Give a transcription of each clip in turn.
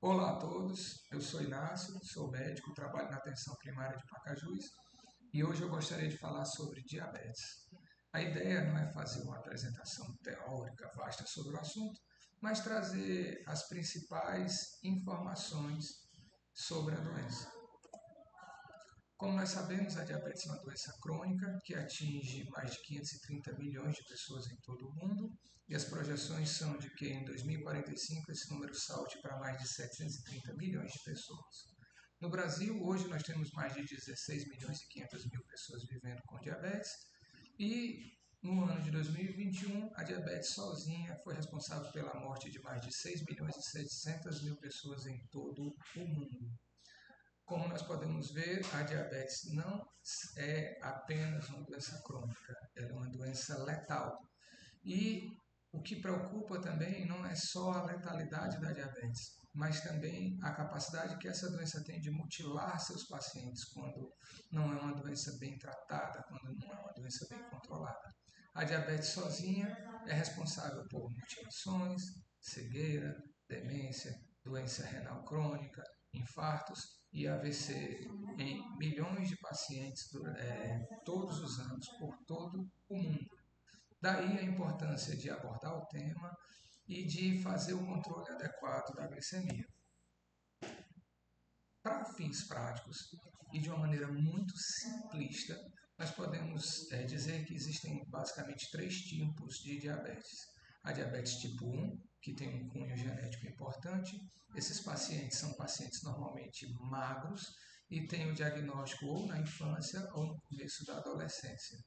Olá a todos, eu sou Inácio, sou médico, trabalho na atenção primária de Pacajus e hoje eu gostaria de falar sobre diabetes. A ideia não é fazer uma apresentação teórica vasta sobre o assunto, mas trazer as principais informações sobre a doença. Como nós sabemos, a diabetes é uma doença crônica que atinge mais de 530 milhões de pessoas em todo o mundo e as projeções são de que em 2045 esse número salte para mais de 730 milhões de pessoas. No Brasil, hoje nós temos mais de 16 milhões e 500 mil pessoas vivendo com diabetes e no ano de 2021 a diabetes sozinha foi responsável pela morte de mais de 6 milhões e 700 mil pessoas em todo o mundo. Como nós podemos ver, a diabetes não é apenas uma doença crônica, ela é uma doença letal. E o que preocupa também não é só a letalidade da diabetes, mas também a capacidade que essa doença tem de mutilar seus pacientes quando não é uma doença bem tratada, quando não é uma doença bem controlada. A diabetes sozinha é responsável por mutilações, cegueira, demência, doença renal crônica, infartos e AVC em milhões de pacientes todos os anos por todo o mundo. Daí a importância de abordar o tema e de fazer o controle adequado da glicemia. Para fins práticos e de uma maneira muito simplista, nós podemos dizer que existem basicamente três tipos de diabetes. A diabetes tipo 1, que tem um cunho genético importante. Esses pacientes são pacientes normalmente magros e têm o diagnóstico ou na infância ou no começo da adolescência.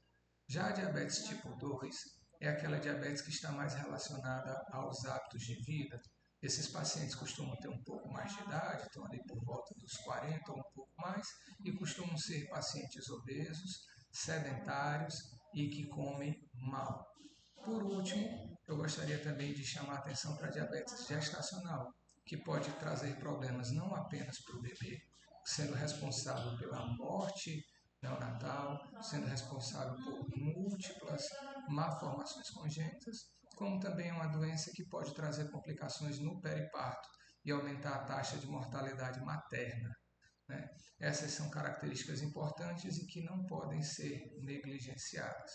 Já a diabetes tipo 2 é aquela diabetes que está mais relacionada aos hábitos de vida. Esses pacientes costumam ter um pouco mais de idade, estão ali por volta dos 40 ou um pouco mais, e costumam ser pacientes obesos, sedentários e que comem mal. Por último, eu gostaria também de chamar a atenção para a diabetes gestacional, que pode trazer problemas não apenas para o bebê, sendo responsável pela morte neonatal, sendo responsável por múltiplas malformações congênitas, como também é uma doença que pode trazer complicações no periparto e aumentar a taxa de mortalidade materna. Né? Essas são características importantes e que não podem ser negligenciadas.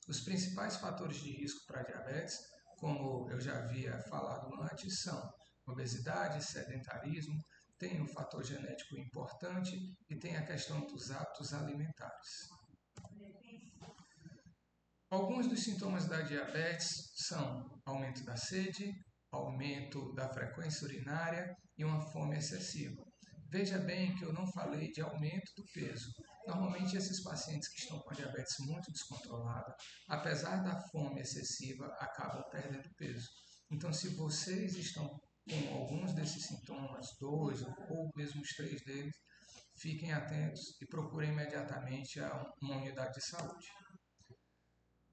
Os principais fatores de risco para a diabetes, como eu já havia falado antes, são obesidade, sedentarismo, tem um fator genético importante e tem a questão dos hábitos alimentares. Alguns dos sintomas da diabetes são aumento da sede, aumento da frequência urinária e uma fome excessiva. Veja bem que eu não falei de aumento do peso. Normalmente esses pacientes que estão com a diabetes muito descontrolada, apesar da fome excessiva, acabam perdendo peso. Então, se vocês estão com alguns desses sintomas, dois ou mesmo os três deles, fiquem atentos e procurem imediatamente uma unidade de saúde.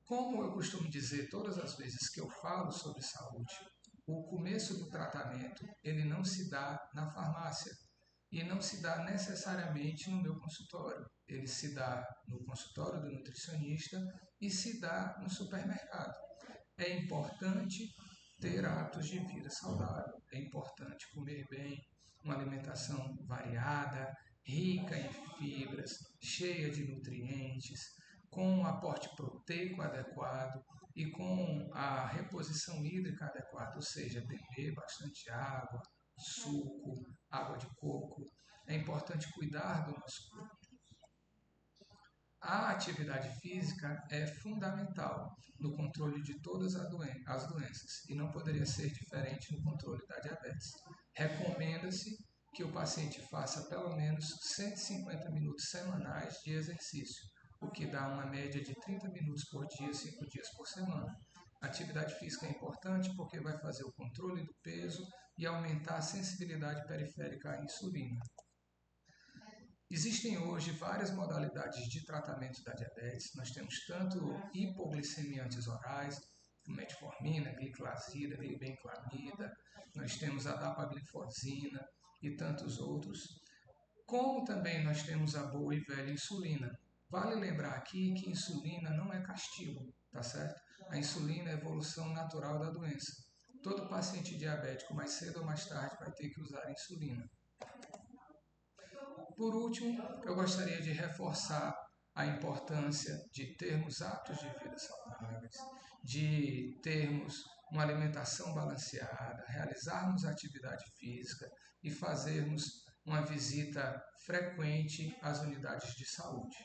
Como eu costumo dizer todas as vezes que eu falo sobre saúde, o começo do tratamento ele não se dá na farmácia e não se dá necessariamente no meu consultório. Ele se dá no consultório do nutricionista e se dá no supermercado. É importante ter hábitos de vida saudável, é importante comer bem, uma alimentação variada, rica em fibras, cheia de nutrientes, com um aporte proteico adequado e com a reposição hídrica adequada, ou seja, beber bastante água, suco, água de coco. É importante cuidar do nosso corpo. A atividade física é fundamental no controle de todas as doenças e não poderia ser diferente no controle da diabetes. Recomenda-se que o paciente faça pelo menos 150 minutos semanais de exercício, o que dá uma média de 30 minutos por dia, 5 dias por semana. A atividade física é importante porque vai fazer o controle do peso e aumentar a sensibilidade periférica à insulina. Existem hoje várias modalidades de tratamento da diabetes. Nós temos tanto hipoglicemiantes orais, metformina, gliclazida, glibenclamida, nós temos a dapaglifosina e tantos outros, como também nós temos a boa e velha insulina. Vale lembrar aqui que insulina não é castigo, tá certo? A insulina é a evolução natural da doença. Todo paciente diabético, mais cedo ou mais tarde, vai ter que usar insulina. Por último, eu gostaria de reforçar a importância de termos hábitos de vida saudáveis, de termos uma alimentação balanceada, realizarmos atividade física e fazermos uma visita frequente às unidades de saúde.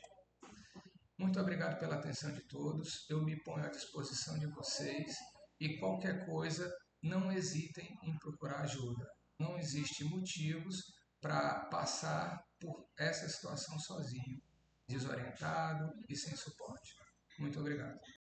Muito obrigado pela atenção de todos. Eu me ponho à disposição de vocês e qualquer coisa, não hesitem em procurar ajuda. Não existe motivos para passar por essa situação sozinho, desorientado e sem suporte. Muito obrigado.